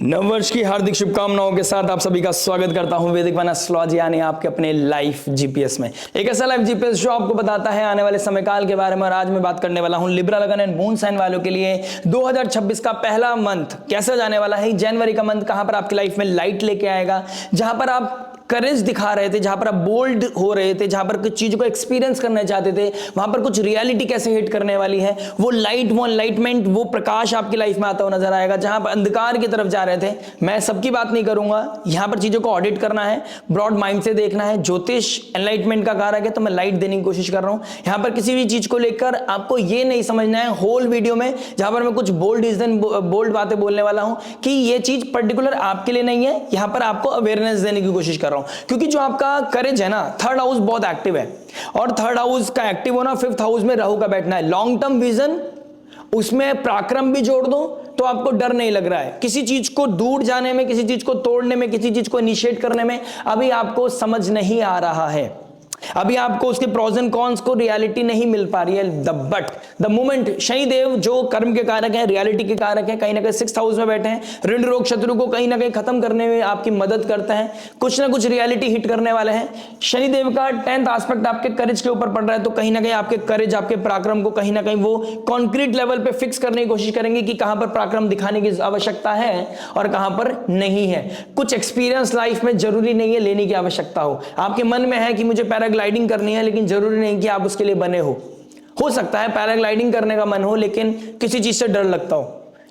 नववर्ष की हार्दिक शुभकामनाओं के साथ आप सभी का स्वागत करता हूं वैदिक वन एस्ट्रोलॉजी यानी आपके अपने लाइफ जीपीएस में। एक ऐसा लाइफ जीपीएस जो आपको बताता है आने वाले समय काल के बारे में। और आज मैं बात करने वाला हूं लिब्रा लगन एंड मून साइन वालों के लिए 2026 का पहला मंथ कैसा जाने वाला है। जनवरी का मंथ कहां पर आपकी लाइफ में लाइट लेके आएगा, जहां पर आप करेज दिखा रहे थे, जहां पर आप बोल्ड हो रहे थे, जहां पर कुछ चीजों को एक्सपीरियंस करना चाहते थे, वहां पर कुछ रियलिटी कैसे हिट करने वाली है। वो लाइट, वो एनलाइटमेंट, वो प्रकाश आपकी लाइफ में आता हुआ नजर आएगा। जहां पर अंधकार की तरफ जा रहे थे, मैं सबकी बात नहीं करूंगा, यहां पर चीजों को ऑडिट करना है, ब्रॉड माइंड से देखना है। ज्योतिष एनलाइटमेंट का कारक है तो मैं लाइट देने की कोशिश कर रहा हूं। यहां पर किसी भी चीज को लेकर आपको ये नहीं समझना है होल वीडियो में, जहां पर मैं कुछ बोल्ड बातें बोलने वाला हूं कि ये चीज पर्टिकुलर आपके लिए नहीं है। यहां पर आपको अवेयरनेस देने की कोशिश कर रहा हूं, क्योंकि जो आपका करेज है ना, थर्ड हाउस बहुत एक्टिव है, और थर्ड हाउस का एक्टिव होना, फिफ्थ हाउस में राहु का बैठना है। लॉन्ग टर्म विजन, उसमें पराक्रम भी जोड़ दो तो आपको डर नहीं लग रहा है। किसी चीज को दूर जाने में, किसी चीज को तोड़ने में, किसी चीज को इनिशिएट करने में अभी आपको समझ नहीं आ रहा है। अभी आपको उसके प्रोज एंड कॉन्स को रियलिटी नहीं मिल पा रही है। बट द मोमेंट शनिदेव जो कर्म के कारक हैं, रियलिटी के कारक हैं, कहीं ना कहीं सिक्स्थ हाउस में बैठे हैं, ऋण रोग शत्रु को कहीं ना कहीं खत्म करने में आपकी मदद करते हैं। कुछ ना कुछ रियलिटी हिट करने वाले हैं। शनिदेव का 10th एस्पेक्ट आपके करेज के ऊपर पड़ रहा है, तो कहीं ना कहीं आपके करेज, आपके पराक्रम को कहीं ना कहीं वो कॉन्क्रीट लेवल पे फिक्स करने की कोशिश करेंगे कि कहां पर पराक्रम दिखाने की आवश्यकता है और कहां पर नहीं है। कुछ एक्सपीरियंस लाइफ में जरूरी नहीं है लेने की आवश्यकता हो। आपके मन में है कि मुझे पैराग्लाइडिंग करनी है, लेकिन जरूरी नहीं कि आप उसके लिए बने हो सकता है पैराग्लाइडिंग करने का मन हो लेकिन किसी चीज से डर लगता हो,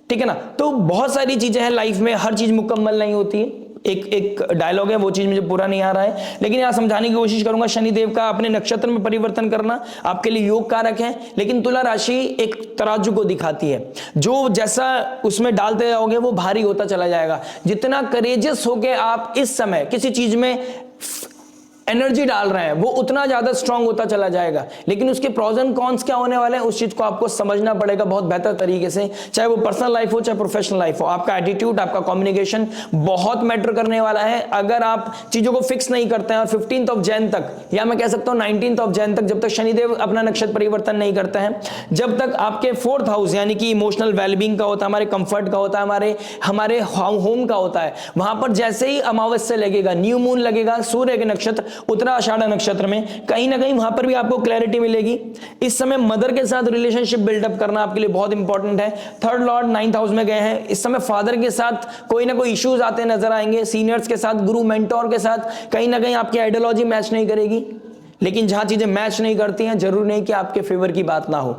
ठीक है ना। तो बहुत सारी चीजें हैं लाइफ में, हर चीज मुकम्मल नहीं होती है। एक डायलॉग है, वो चीज मुझे पूरा नहीं आ रहा है, लेकिन यहां समझाने की कोशिश करूंगा। शनिदेव का अपने नक्षत्र में परिवर्तन करना आपके लिए योग कारक है, लेकिन तुला राशि एक तराजू को दिखाती है, जो जैसा उसमें डालते जाओगे वो भारी होता चला जाएगा। जितना करेजियस होके आप इस समय किसी चीज में एनर्जी डाल रहे हैं वो उतना ज्यादा स्ट्रांग होता चला जाएगा। लेकिन उसके प्रोज एंड कॉन्स क्या होने वाले हैं उस चीज को आपको समझना पड़ेगा बहुत बेहतर तरीके से, चाहे वो पर्सनल लाइफ हो चाहे प्रोफेशनल लाइफ हो। आपका एटीट्यूड, आपका कम्युनिकेशन बहुत मैटर करने वाला है। अगर आप चीजों को फिक्स नहीं करते हैं और 15th ऑफ जैन तक, या मैं कह सकता हूं 19th ऑफ जैन तक, जब तक शनिदेव अपना नक्षत्र परिवर्तन नहीं करते हैं, जब तक आपके 4th हाउस यानी कि इमोशनल वेलबींग का होता है, हमारे कंफर्ट का होता है, हमारे होम का होता है, वहां पर जैसे ही अमावस्या लगेगा, न्यू मून लगेगा, सूर्य के नक्षत्र उत्तराषाढ़ नक्षत्र में, कहीं ना कहीं वहां पर भी आपको क्लैरिटी मिलेगी। इस समय मदर के साथ रिलेशनशिप बिल्डअप करना आपके लिए बहुत इंपॉर्टेंट है। थर्ड लॉर्ड 9th हाउस में गए हैं, इस समय फादर के साथ कोई ना कोई इश्यूज आते नजर आएंगे। सीनियर्स के साथ, गुरु मेंटोर के साथ कहीं ना कहीं आपकी आइडियोलॉजी मैच नहीं करेगी। लेकिन जहां चीजें मैच नहीं करती हैं, जरूर नहीं कि आपके फेवर की बात ना हो।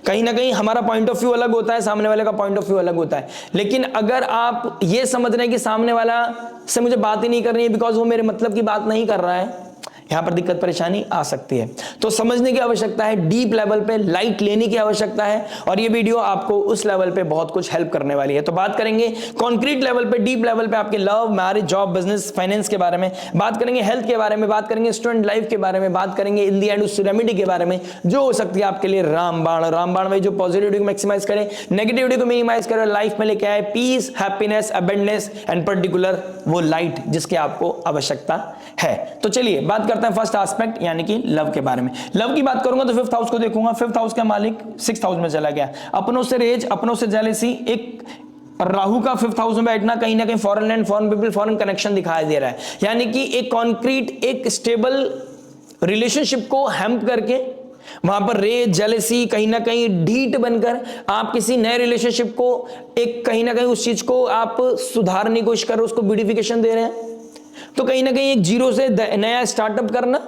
कहीं ना कहीं हमारा पॉइंट ऑफ व्यू अलग होता है, सामने वाले का पॉइंट ऑफ व्यू अलग होता है। लेकिन अगर आप ये समझ रहे हैं कि सामने वाला से मुझे बात ही नहीं करनी है बिकॉज वो मेरे मतलब की बात नहीं कर रहा है, यहां पर दिक्कत परेशानी आ सकती है। तो समझने की आवश्यकता है, डीप लेवल पे लाइट लेने की आवश्यकता है, और ये वीडियो आपको उस लेवल पे बहुत कुछ हेल्प करने वाली है। तो बात करेंगे कॉन्क्रीट लेवल पे, डीप लेवल पे आपके love, marriage, job, business, finance के बारे में बात करेंगे, हेल्थ के बारे में बात करेंगे, स्टूडेंट लाइफ के बारे में बात करेंगे, इन दी एंड उस रेमेडी के बारे में जो हो सकती है आपके लिए रामबाण में जो पॉजिटिविटी को मैक्सिमाइज करे, नेगेटिविटी को मिनिमाइज करे, लाइफ में लेके आए peace, happiness, abundance and particular वो लाइट जिसकी आपको आवश्यकता है। तो चलिए बात करते हैं फर्स्ट एस्पेक्ट यानी कि लव के बारे में। लव की बात करूंगा तो 5th हाउस को देखूंगा। 5th हाउस का मालिक 6th हाउस में चला गया। अपनों से रेज, अपनों से जेलेसी, एक राहु का 5th हाउस में बैठना कहीं ना कहीं foreign land, foreign people, foreign connection दिखाई दे रहा है। यानी कि एक कॉन्क्रीट, एक स्टेबल रिलेशनशिप को हेम्प करके वहां पर रेज, जेलेसी, कहीं ना कहीं ढीठ बनकर आप किसी नए रिलेशनशिप को एक कहीं ना कहीं उस चीज को आप सुधारने की कोशिश कर रहे हो, उसको ब्यूटिफिकेशन दे रहे हैं। तो कहीं ना कहीं एक जीरो से नया स्टार्टअप करना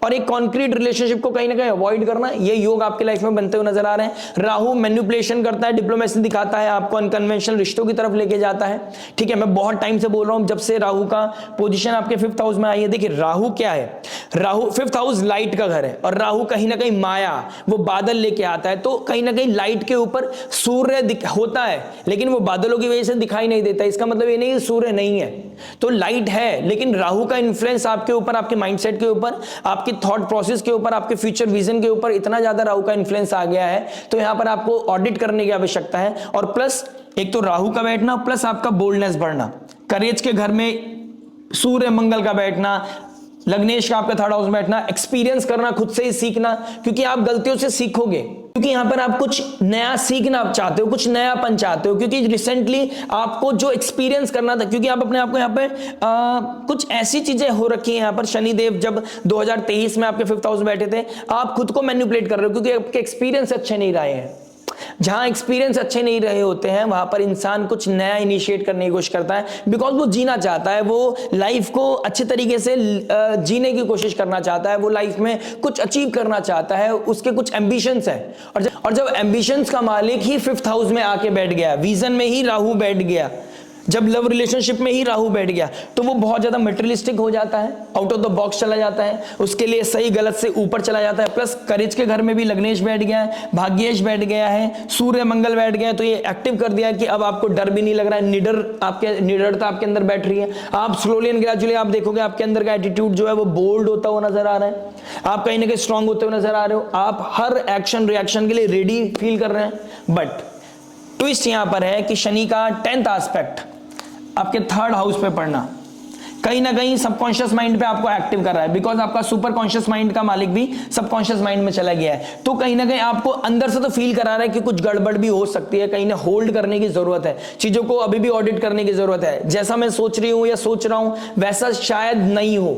और एक कॉन्क्रीट रिलेशनशिप को कहीं ना कहीं अवॉइड करना, ये योग आपके लाइफ में बनते हुए नजर आ रहे हैं। राहु मैनिपुलेशन करता है, डिप्लोमेसी दिखाता है, आपको अनकन्वेंशनल रिश्तों की तरफ लेके जाता है। ठीक है, मैं बहुत टाइम से बोल रहा हूं, जब से राहु का पोजीशन आपके 5th हाउस में आई है। देखिए राहु क्या है, राहु 5th हाउस लाइट का घर है, और राहु कहीं ना कहीं माया, वो बादल लेके आता है। तो कहीं ना कहीं लाइट के ऊपर सूर्य होता है, लेकिन वो बादलों की वजह से दिखाई नहीं देता। इसका मतलब ये नहीं कि सूर्य नहीं है, तो लाइट है, लेकिन राहु का इन्फ्लुएंस आपके ऊपर, आपके माइंडसेट के ऊपर, आपकी थॉट प्रोसेस के ऊपर, आपके फ्यूचर विजन के ऊपर इतना ज्यादा राहु का इन्फ्लुएंस आ गया है। तो यहां पर आपको ऑडिट करने की आवश्यकता है। और प्लस एक तो राहु का बैठना, प्लस आपका बोल्डनेस बढ़ना, करेज के घर में सूर्य मंगल का बैठना, लग्नेश का आपका 3rd हाउस में बैठना, एक्सपीरियंस करना, खुद से ही सीखना, क्योंकि आप गलतियों से सीखोगे। क्योंकि यहां पर आप कुछ नया सीखना चाहते हो, कुछ नयापन चाहते हो, क्योंकि रिसेंटली आपको जो एक्सपीरियंस करना था, क्योंकि आप अपने आप को यहां पे कुछ ऐसी चीजें हो रखी हैं। यहां पर शनिदेव जब 2023 में आपके 5th हाउस में बैठे थे, आप खुद को मैनिपुलेट कर रहे हो क्योंकि आपके एक्सपीरियंस अच्छे नहीं रहे हैं। जहां एक्सपीरियंस अच्छे नहीं रहे होते हैं वहां पर इंसान कुछ नया इनिशिएट करने की कोशिश करता है, बिकॉज वो जीना चाहता है, वो लाइफ को अच्छे तरीके से जीने की कोशिश करना चाहता है, वो लाइफ में कुछ अचीव करना चाहता है, उसके कुछ एम्बिशंस है। और जब एम्बिशंस का मालिक ही 5th हाउस में आके बैठ गया, विजन में ही राहु बैठ गया, जब लव रिलेशनशिप में ही राहु बैठ गया, तो वो बहुत ज्यादा मटेरियलिस्टिक हो जाता है, आउट ऑफ द बॉक्स चला जाता है, उसके लिए सही गलत से ऊपर चला जाता है। प्लस करेज के घर में भी लग्नेश बैठ गया है, भाग्येश बैठ गया है, सूर्य मंगल बैठ गया है, तो ये एक्टिव कर दिया कि अब आपको डर भी नहीं लग रहा है, निडरता आपके अंदर बैठ रही है। आप स्लोली एंड ग्रेजुअली आप देखोगे आपके अंदर का एटीट्यूड जो है वो बोल्ड होता हुआ नजर आ रहा है, आप कहीं ना कहीं स्ट्रांग होते हुए नजर आ रहे हो, आप हर एक्शन रिएक्शन के लिए रेडी फील कर रहे हैं। बट ट्विस्ट यहां पर है कि शनि का 10th एस्पेक्ट आपके 3rd हाउस पे पड़ना कहीं ना कहीं सबकॉन्शियस माइंड पे आपको एक्टिव कर रहा है, बिकॉज आपका सुपर कॉन्शियस माइंड का मालिक भी सबकॉन्शियस माइंड में चला गया है। तो कहीं ना कहीं आपको अंदर से तो फील करा रहा है कि कुछ गड़बड़ भी हो सकती है, कहीं ना होल्ड करने की जरूरत है, चीजों को अभी भी ऑडिट करने की जरूरत है। जैसा मैं सोच रही हूं या सोच रहा हूं वैसा शायद नहीं हो,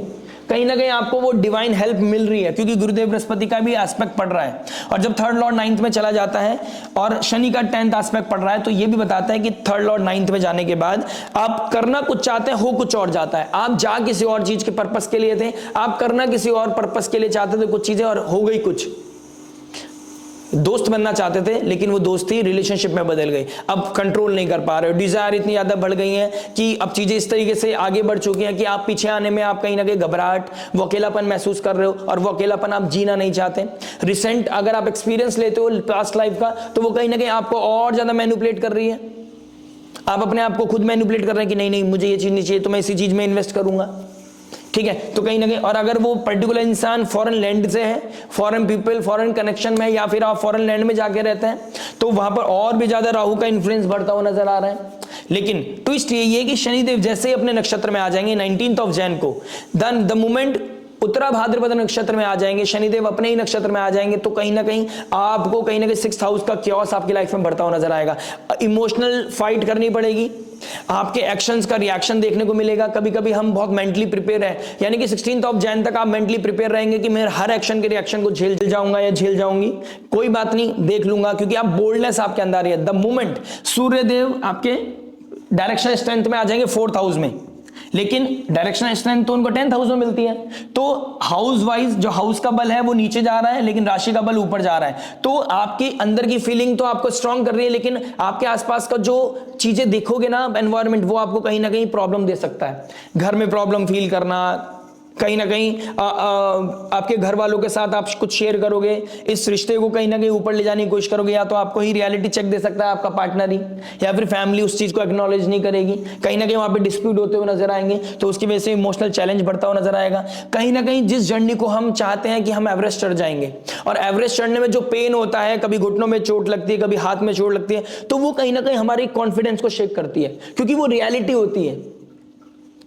कहीं ना कहीं आपको वो डिवाइन हेल्प मिल रही है, क्योंकि गुरुदेव बृहस्पति का भी एस्पेक्ट पड़ रहा है। और जब 3rd लॉर्ड 9th में चला जाता है और शनि का 10th एस्पेक्ट पड़ रहा है, तो ये भी बताता है कि 3rd लॉर्ड 9th में जाने के बाद आप करना कुछ चाहते हैं, हो कुछ और जाता है। आप जा किसी और चीज के पर्पस के लिए थे, आप करना किसी और पर्पस के लिए चाहते थे कुछ चीजें, और हो गई कुछ। दोस्त बनना चाहते थे लेकिन वो दोस्ती रिलेशनशिप में बदल गई, अब कंट्रोल नहीं कर पा रहे हो, डिजायर इतनी ज्यादा बढ़ गई है कि अब चीजें इस तरीके से आगे बढ़ चुकी हैं कि आप पीछे आने में आप कहीं ना कहीं घबराहट, वो अकेलापन महसूस कर रहे हो, और वो अकेलापन आप जीना नहीं चाहते। रिसेंट अगर आप एक्सपीरियंस लेते हो पास्ट लाइफ का, तो वो कहीं ना कहीं आपको और ज्यादा मैनिपुलेट कर रही है। आप अपने आप को खुद मैनिपुलेट कर रहे हैं कि नहीं नहीं मुझे ये चीज नहीं चाहिए, तो मैं इसी चीज में इन्वेस्ट करूंगा, ठीक है। तो कहीं ना कहीं, और अगर वो पर्टिकुलर इंसान फॉरेन लैंड से है, फॉरेन पीपल, फॉरेन कनेक्शन में, या फिर आप फॉरेन लैंड में जाके रहते हैं, तो वहां पर और भी ज्यादा राहु का इन्फ्लुएंस बढ़ता हुआ नजर आ रहा है। लेकिन ट्विस्ट ये है कि शनिदेव जैसे ही अपने नक्षत्र में आ जाएंगे 19th ऑफ जैन को, देन द मोमेंट उत्तरा भाद्रपद नक्षत्र में आ जाएंगे, शनिदेव अपने ही नक्षत्र में आ जाएंगे, तो कहीं ना कहीं आपको कहीं ना कहीं 6th हाउस का क्योस आपकी लाइफ में बढ़ता हुआ नजर आएगा। इमोशनल फाइट करनी पड़ेगी, आपके एक्शंस का रिएक्शन देखने को मिलेगा। कभी कभी हम बहुत मेंटली प्रिपेयर हैं, यानी कि 16th ऑफ जैन तक आप मेंटली प्रिपेयर रहेंगे कि मैं हर एक्शन के रिएक्शन को झेल जाऊंगा या झेल जाऊंगी, कोई बात नहीं, देख लूंगा, क्योंकि आप बोल्डनेस आपके अंदर है। द मोमेंट सूर्यदेव आपके डायरेक्शन स्ट्रेंथ में आ जाएंगे 4th हाउस में, लेकिन डायरेक्शनल स्ट्रेंथ तो उनको 10th हाउस में मिलती है, तो हाउस वाइज जो हाउस का बल है वो नीचे जा रहा है, लेकिन राशि का बल ऊपर जा रहा है। तो आपकी अंदर की फीलिंग तो आपको स्ट्रांग कर रही है, लेकिन आपके आसपास का जो चीजें देखोगे ना, एनवायरनमेंट, वो आपको कहीं ना कहीं प्रॉब्लम दे सकता है। घर में प्रॉब्लम फील करना, कहीं ना कहीं आपके घर वालों के साथ आप कुछ शेयर करोगे, इस रिश्ते को कहीं ना कहीं ऊपर ले जाने की कोशिश करोगे, या तो आपको ही रियलिटी चेक दे सकता है आपका पार्टनर ही, या फिर फैमिली उस चीज को एक्नॉलेज नहीं करेगी, कहीं ना कहीं वहां पे डिस्प्यूट होते हुए नजर आएंगे, तो उसकी वजह से इमोशनल चैलेंज बढ़ता हुआ नजर आएगा। कहीं ना कहीं जिस जर्नी को हम चाहते हैं कि हम एवरेस्ट चढ़ जाएंगे, और एवरेस्ट चढ़ने में जो पेन होता है, कभी घुटनों में चोट लगती है, कभी हाथ में चोट लगती है, तो वो कहीं ना कहीं हमारे कॉन्फिडेंस को शेक करती है, क्योंकि वो रियलिटी होती है।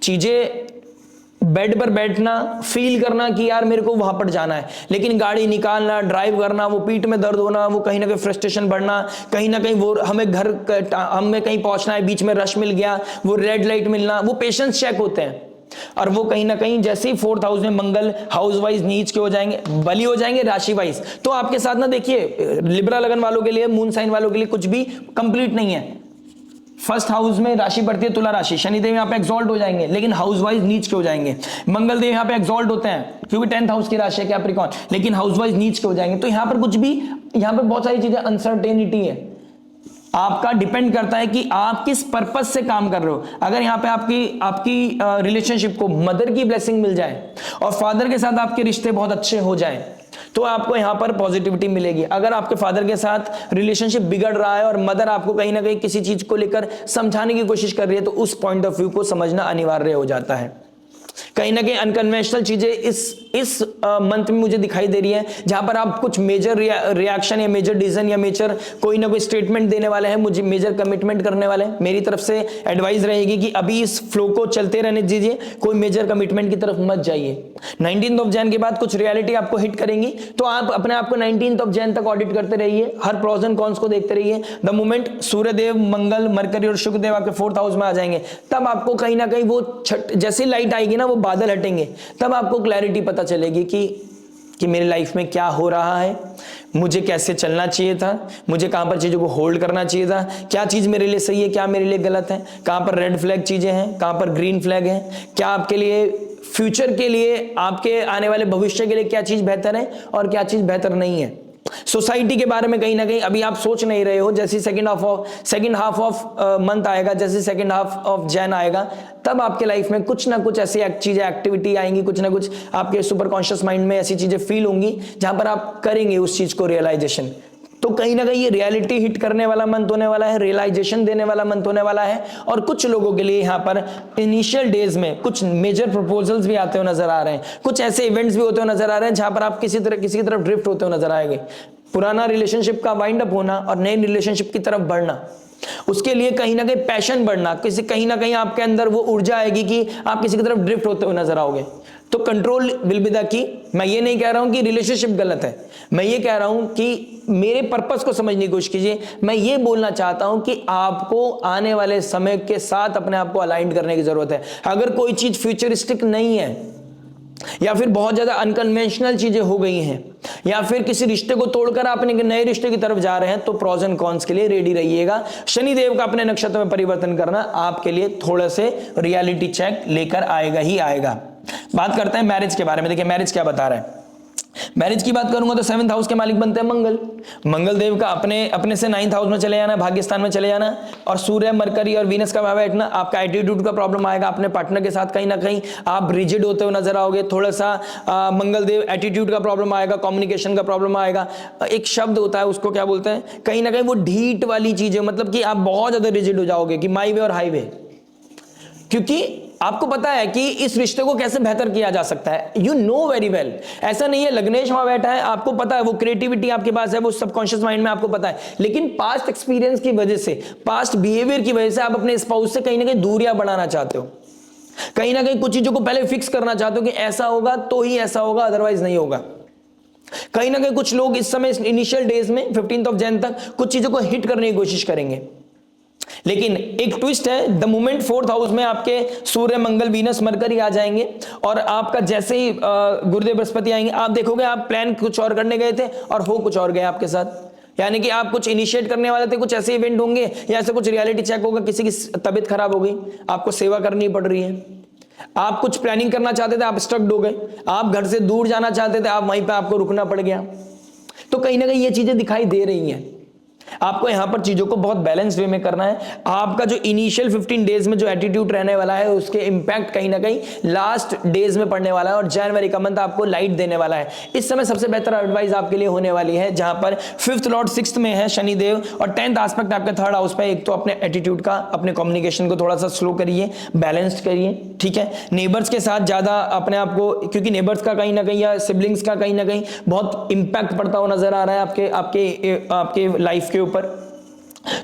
चीजें बेड पर बैठना, फील करना कि यार मेरे को वहां पर जाना है, लेकिन गाड़ी निकालना, ड्राइव करना, वो पीठ में दर्द होना, वो कहीं ना कहीं फ्रस्ट्रेशन बढ़ना, कहीं ना कहीं वो हमें हमें कहीं पहुंचना है, बीच में रश मिल गया, वो रेड लाइट मिलना, वो पेशेंस चेक होते हैं। और वो कहीं ना कहीं जैसे ही 4th हाउस में मंगल हाउस वाइज नीच के हो जाएंगे, बली हो जाएंगे राशि वाइज, तो आपके साथ ना देखिए लिब्रा लगन वालों के लिए, मून साइन वालों के लिए कुछ भी कंप्लीट नहीं है। 1st हाउस में राशि पड़ती है तुला राशि, शनिदेव यहाँ पे एक्सॉल्ट हो जाएंगे, लेकिन हाउस वाइज नीच के हो जाएंगे। मंगल देव यहाँ पे एक्सॉल्ट होते हैं क्योंकि 10th हाउस की राशि है कैप्रिकॉर्न, लेकिन हाउस वाइज नीच के हो जाएंगे। तो यहाँ पर कुछ भी, यहाँ पर बहुत सारी चीजें अनसर्टेनिटी है। आपका डिपेंड करता है कि आप किस पर्पस से काम कर रहे हो। अगर यहाँ पे आपकी रिलेशनशिप को मदर की ब्लेसिंग मिल जाए और फादर के साथ आपके रिश्ते बहुत अच्छे हो जाए, तो आपको यहां पर पॉजिटिविटी मिलेगी। अगर आपके फादर के साथ रिलेशनशिप बिगड़ रहा है और मदर आपको कहीं ना कहीं किसी चीज को लेकर समझाने की कोशिश कर रही है, तो उस पॉइंट ऑफ व्यू को समझना अनिवार्य हो जाता है। कहीं ना कहीं अनकन्वेंशनल चीजें इस मंथ में मुझे दिखाई दे रही है, जहां पर आप कुछ मेजर रिएक्शन या मेजर डिसीजन या मेजर कोई ना कोई स्टेटमेंट देने वाले हैं, मुझे मेजर कमिटमेंट करने वाले हैं। मेरी तरफ से एडवाइस रहेगी कि अभी इस फ्लो को चलते रहने दीजिए, कोई मेजर कमिटमेंट की तरफ मत जाइए। 19 ऑफ जैन के बाद कुछ रियलिटी आपको हिट करेंगी, तो आप अपने आप को 19 ऑफ जैन तक ऑडिट करते रहिए, हर प्रोज एंड कॉन्स को देखते रहिए। The moment Suryadev, Mangal, mercury और शुक्रदेव आपके 4th हाउस में आ जाएंगे, तब आपको कहीं ना कहीं वो जैसी लाइट आएगी ना, वो बादल हटेंगे, तब आपको क्लैरिटी पता चलेगी कि मेरी लाइफ में क्या हो रहा है, मुझे कैसे चलना चाहिए था, मुझे कहां पर चीजों को होल्ड करना चाहिए था, क्या चीज मेरे लिए सही है, क्या मेरे लिए गलत है, कहां पर रेड फ्लैग चीजें हैं, कहां पर ग्रीन फ्लैग है, क्या आपके लिए फ्यूचर के लिए, आपके आने वाले भविष्य के लिए क्या चीज बेहतर है और क्या चीज बेहतर नहीं है। सोसाइटी के बारे में कहीं ना कहीं अभी आप सोच नहीं रहे हो, जैसे सेकंड हाफ ऑफ मंथ आएगा, जैसे सेकंड हाफ ऑफ जैन आएगा, तब आपके लाइफ में कुछ ना कुछ ऐसी चीजें, एक्टिविटी आएंगी, कुछ ना कुछ आपके सुपर कॉन्शियस माइंड में ऐसी चीजें फील होंगी जहां पर आप करेंगे उस चीज को रियलाइजेशन। तो कहीं ना कहीं ये रियलिटी हिट करने वाला मंथ होने वाला है, रियलाइजेशन देने वाला मंथ होने वाला है। और कुछ लोगों के लिए यहाँ पर इनिशियल डेज में कुछ मेजर प्रपोजल्स भी आते हुए नजर आ रहे हैं, कुछ ऐसे इवेंट्स भी होते हुए नजर आ रहे हैं जहां पर आप किसी की तरफ ड्रिफ्ट होते हुए नजर आएंगे। पुराना रिलेशनशिप का वाइंड अप होना और नए रिलेशनशिप की तरफ बढ़ना, उसके लिए कहीं ना कहीं पैशन बढ़ना, कहीं ना कहीं आपके अंदर वो ऊर्जा आएगी कि आप किसी की तरफ ड्रिफ्ट होते हुए नजर आओगे। तो control will be the key. मैं ये नहीं कह रहा हूं कि रिलेशनशिप गलत है, मैं ये कह रहा हूं कि मेरे पर्पस को समझने की कोशिश कीजिए। मैं ये बोलना चाहता हूं कि आपको आने वाले समय के साथ अपने आप को अलाइन करने की जरूरत है। अगर कोई चीज फ्यूचरिस्टिक नहीं है, या फिर बहुत ज्यादा अनकन्वेंशनल चीजें हो गई हैं, या फिर किसी रिश्ते को तोड़कर आप अपने नए रिश्ते की तरफ जा रहे हैं, तो प्रोज एंड कॉन्स के लिए रेडी रहिएगा। शनिदेव का अपने नक्षत्र में परिवर्तन करना आपके लिए थोड़े से रियलिटी चेक लेकर आएगा ही आएगा। बात करते हैं मैरिज के बारे में। देखिए मैरिज क्या बता रहा है। मैरिज की बात करूंगा तो 7th हाउस के मालिक बनते हैं मंगल देव का अपने से 9th हाउस में चले जाना, भाग्यस्थान में चले जाना, और सूर्य, मरकरी और वीनस का भाव बैठना। आपका एटीट्यूड का प्रॉब्लम आएगा, अपने पार्टनर के साथ कहीं ना कहीं आप रिजिड होते हुए नजर आओगे। थोड़ा सा मंगल देव एटीट्यूड का प्रॉब्लम आएगा, कम्युनिकेशन का प्रॉब्लम आएगा। एक शब्द होता है उसको क्या बोलते हैं, कहीं ना कहीं वो ढीठ वाली चीज है, मतलब कि आप बहुत ज्यादा रिजिड हो जाओगे कि माई वे और हाईवे, क्योंकि आपको पता है कि इस रिश्ते को कैसे बेहतर किया जा सकता है। You know very well. ऐसा नहीं है लग्नेश वहां बैठा है, आपको पता है, वो क्रिएटिविटी आपके पास है, वो सबकॉन्शियस माइंड में आपको पता है, लेकिन पास्ट एक्सपीरियंस की वजह से, पास्ट बिहेवियर की वजह से आप अपने स्पाउस से कहीं ना कहीं दूरियां बढ़ाना चाहते हो, कहीं ना कहीं कुछ चीजों को पहले फिक्स करना चाहते हो कि ऐसा होगा तो ही ऐसा होगा, अदरवाइज नहीं होगा। कहीं ना कहीं कुछ लोग इस समय इनिशियल डेज में 15 ऑफ जैन तक कुछ चीजों को हिट करने की कोशिश करेंगे, लेकिन एक ट्विस्ट है। द मोमेंट 4th हाउस में आपके सूर्य, मंगल, वीनस, मरकरी आ जाएंगे, और आपका जैसे ही गुरुदेव बृहस्पति आएंगे, आप देखोगे आप प्लान कुछ और करने गए थे और हो कुछ और गए आपके साथ। यानी कि आप कुछ इनिशिएट करने वाले थे, कुछ ऐसे इवेंट होंगे या ऐसे कुछ रियलिटी चेक होगा, किसी की तबीयत खराब हो गई, आपको सेवा करनी पड़ रही है। आप कुछ प्लानिंग करना चाहते थे, आप स्टक्ड हो गए। आप घर से दूर जाना चाहते थे, आप वहीं पे आपको रुकना पड़ गया। तो कहीं ना कहीं ये चीजें दिखाई दे रही हैं। आपको यहां पर चीजों को बहुत बैलेंस वे में करना है। आपका जो इनिशियल 15 डेज में जो एटीट्यूड रहने वाला है, उसके इंपैक्ट कहीं ना कहीं लास्ट डेज में पड़ने वाला है, और जनवरी का मंथ आपको लाइट देने वाला है। इस समय सबसे बेहतर एडवाइस आपके लिए होने वाली है, जहां पर 5th लॉर्ड 6th में है शनिदेव, और 10th एस्पेक्ट आपके 3rd हाउस पे। एक तो अपने एटीट्यूड का, अपने कम्युनिकेशन को थोड़ा सा स्लो करिए, बैलेंस्ड करिए, ठीक है। नेबर्स के साथ ज्यादा अपने आप को, क्योंकि नेबर्स का कहीं ना कहीं या सिबलिंग्स का कहीं ना कहीं बहुत इंपैक्ट पड़ता हुआ नजर आ रहा है आपके लाइफ के ऊपर,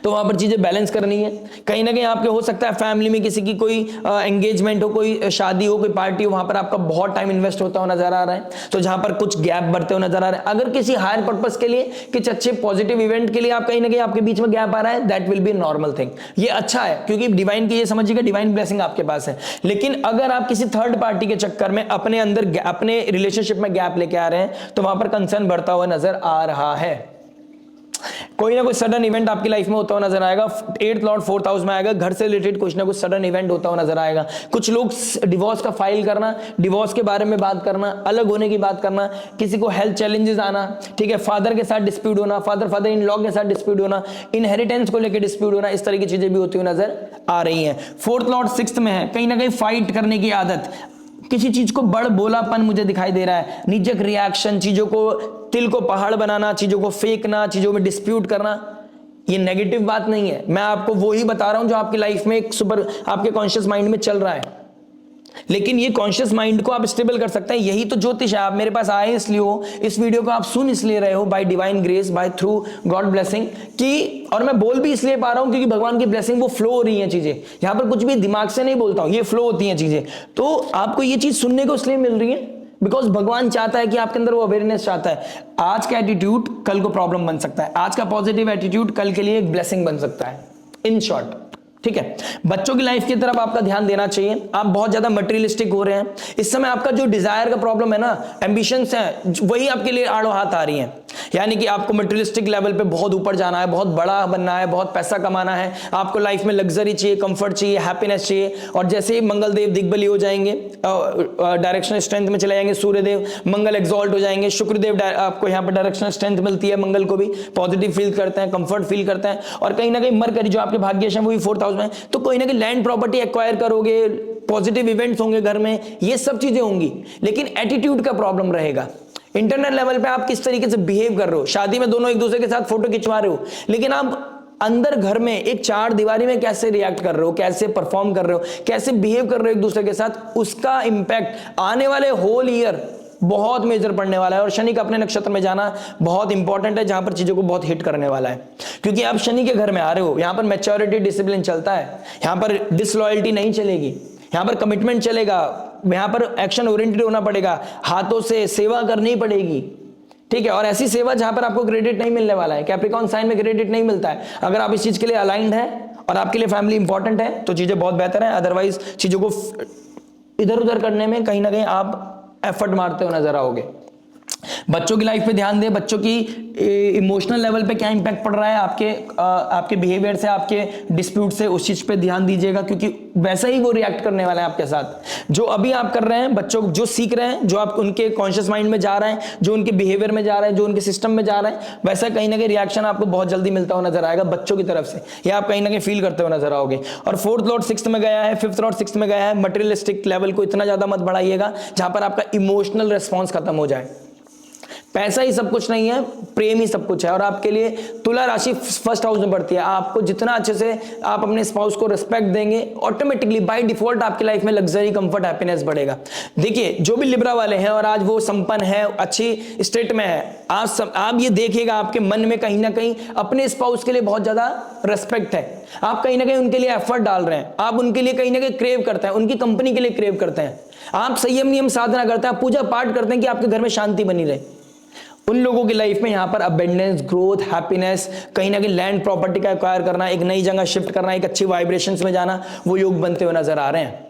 तो वहां पर चीजें बैलेंस करनी है। कहीं ना कहीं आपके हो सकता है फैमिली में किसी की कोई एंगेजमेंट हो, कोई शादी हो, कोई पार्टी हो, वहां पर आपका बहुत टाइम इन्वेस्ट होता हुआ नजर आ रहा है, तो जहां पर कुछ गैप बढ़ते हुए नजर आ रहे हैं। अगर किसी हायर पर्पस के लिए, कुछ अच्छे पॉजिटिव इवेंट के लिए आप कहीं ना कहीं आपके बीच में गैप आ रहा है, that will be normal thing. ये अच्छा है, क्योंकि डिवाइन की, ये समझिएगा डिवाइन ब्लेसिंग आपके पास है। लेकिन अगर आप किसी थर्ड पार्टी के चक्कर में अपने अंदर, अपने रिलेशनशिप में गैप लेके आ रहे हैं, तो वहां पर कंसर्न बढ़ता हुआ नजर आ रहा है। कोई ना कोई सडन इवेंट आपकी लाइफ में होता हुआ नजर आएगा। 8th लॉर्ड 4th हाउस में आएगा, घर से रिलेटेड कुछ ना कुछ सडन इवेंट होता हुआ नजर आएगा। कुछ लोग डिवोर्स का फाइल करना, डिवोर्स के बारे में बात करना, अलग होने की बात करना, किसी को हेल्थ चैलेंजेस आना, ठीक है, फादर के साथ डिस्प्यूट होना, फादर इन लॉ के साथ डिस्प्यूट होना, इनहेरिटेंस को लेकर डिस्प्यूट होना, इस तरह की चीजें भी होती हुई नजर आ रही हैं। 4th लॉर्ड 6th में है, कहीं ना कहीं फाइट करने की आदत, किसी चीज को बड़ बोलापन मुझे दिखाई दे रहा है, निजक रिएक्शन, चीजों को तिल को पहाड़ बनाना, चीजों को फेंकना, चीजों में डिस्प्यूट करना। ये नेगेटिव बात नहीं है, मैं आपको वो ही बता रहा हूं जो आपकी लाइफ में एक सुपर आपके कॉन्शियस माइंड में चल रहा है। लेकिन ये कॉन्शियस माइंड को आप स्टेबल कर सकते हैं। यही तो ज्योतिष है। आप मेरे पास आए इसलिए हो, इस वीडियो को आप सुन इसलिए रहे हो, by divine grace, by through God blessing की। और मैं बोल भी इसलिए पा रहा हूं क्योंकि भगवान की ब्लेसिंग वो फ्लो हो रही है चीजें। यहां पर कुछ भी दिमाग से नहीं बोलता हूं, ये फ्लो होती हैं चीजें। तो आपको ये चीज सुनने को इसलिए मिल रही है बिकॉज भगवान चाहता है कि आपके अंदर वो अवेयरनेस चाहता है। आज का एटीट्यूड कल को प्रॉब्लम बन सकता है, आज का पॉजिटिव एटीट्यूड कल के लिए एक ब्लेसिंग बन सकता है, इन शॉर्ट। ठीक है, बच्चों की लाइफ की तरफ आपका ध्यान देना चाहिए। आप बहुत ज्यादा मटेरियलिस्टिक हो रहे हैं इस समय। आपका जो डिजायर का प्रॉब्लम है ना, एम्बिशंस हैं, वही आपके लिए आड़ो हाथ आ रही हैं। यानी कि आपको मटेरियलिस्टिक लेवल पे बहुत ऊपर जाना है, बहुत बड़ा बनना है, बहुत पैसा कमाना है, आपको लाइफ में लग्जरी चाहिए, कंफर्ट चाहिए, हैप्पीनेस चाहिए। और जैसे ही मंगल देव दिग्बली हो जाएंगे, डायरेक्शनल स्ट्रेंथ में चले जाएंगे, सूर्यदेव मंगल एग्जॉल्ट हो जाएंगे, शुक्रदेव आपको यहाँ पर डायरेक्शनल स्ट्रेंथ मिलती है, मंगल को भी पॉजिटिव फील करते हैं, कंफर्ट फील करते हैं। और कहीं ना कहीं मरकरी जो आपके भाग्यश है वो भी 4th हाउस में, तो कोई ना कोई लैंड प्रॉपर्टी एक्वायर करोगे, पॉजिटिव इवेंट्स होंगे घर में, ये सब चीजें होंगी। लेकिन एटीट्यूड का प्रॉब्लम रहेगा। इंटरनल लेवल पे आप किस तरीके से बिहेव कर रहे हो। शादी में दोनों एक दूसरे के साथ फोटो खिंचवा रहे हो, लेकिन आप अंदर घर में एक 4 दीवारी में कैसे रिएक्ट कर रहे हो, कैसे परफॉर्म कर रहे हो, कैसे बिहेव कर रहे हो एक दूसरे के साथ, उसका इंपैक्ट आने वाले होल ईयर बहुत मेजर पड़ने वाला है। और शनि का अपने नक्षत्र में जाना बहुत इंपॉर्टेंट है, जहां पर चीजों को बहुत हिट करने वाला है। क्योंकि आप शनि के घर में आ रहे हो, यहां पर मैच्योरिटी डिसिप्लिन चलता है, यहां पर डिसलॉयल्टी नहीं चलेगी, यहां पर कमिटमेंट चलेगा, यहां पर एक्शन ओरिएंटेड होना पड़ेगा, हाथों से सेवा करनी पड़ेगी। ठीक है, और ऐसी सेवा जहां पर आपको क्रेडिट नहीं मिलने वाला है। कैप्रिकॉर्न साइन में क्रेडिट नहीं मिलता है। अगर आप इस चीज के लिए अलाइंड है और आपके लिए फैमिली इंपॉर्टेंट है तो चीजें बहुत बेहतर है। अदरवाइज चीजों को इधर उधर करने में कहीं ना कहीं आप एफर्ट मारते हो नजर आओगे। बच्चों की लाइफ पे ध्यान दें। बच्चों की इमोशनल लेवल पे क्या इंपैक्ट पड़ रहा है आपके बिहेवियर से, आपके डिस्प्यूट से, उस चीज पे ध्यान दीजिएगा, क्योंकि वैसा ही वो रिएक्ट करने वाला है आपके साथ। जो अभी आप कर रहे हैं, बच्चों जो सीख रहे हैं, जो आप उनके कॉन्शियस माइंड में जा रहे हैं, जो उनके बिहेवियर में जा रहे हैं, जो उनके सिस्टम में जा रहे हैं, वैसा कहीं ना कहीं रिएक्शन आपको बहुत जल्दी मिलता हुआ नजर आएगा बच्चों की तरफ से। ये आप कहीं ना कहीं फील करते हुए नजर आओगे। और 4th लॉर्ड 6th में गया है, 5th लॉर्ड 6th में गया है। मटेरियलिस्टिक लेवल को इतना ज्यादा मत बढ़ाइएगा जहां पर आपका इमोशनल रिस्पॉन्स खत्म हो जाए। पैसा ही सब कुछ नहीं है, प्रेम ही सब कुछ है। और आपके लिए तुला राशि 1st हाउस में बढ़ती है। आपको जितना अच्छे से आप अपने स्पाउस को रिस्पेक्ट देंगे, ऑटोमेटिकली बाय डिफॉल्ट आपकी लाइफ में लग्जरी, कंफर्ट, हैप्पीनेस बढ़ेगा। देखिए, जो भी लिब्रा वाले हैं और आज वो संपन्न है, अच्छी स्टेट में है, आप ये देखिएगा आपके मन में कहीं ना कहीं अपने स्पाउस के लिए बहुत ज्यादा रिस्पेक्ट है। आप कहीं ना कहीं उनके लिए एफर्ट डाल रहे हैं, आप उनके लिए कहीं ना कहीं क्रेव करते हैं, उनकी कंपनी के लिए क्रेव करते हैं, आप संयम नियम साधना करते हैं, आप पूजा पाठ करते हैं कि आपके घर में शांति बनी रहे। उन लोगों की लाइफ में यहां पर अबेंडेंस, ग्रोथ, हैप्पीनेस, कहीं ना कहीं लैंड प्रॉपर्टी का एक्वायर करना, एक नई जगह शिफ्ट करना, एक अच्छी वाइब्रेशंस में जाना, वो योग बनते हुए नजर आ रहे हैं।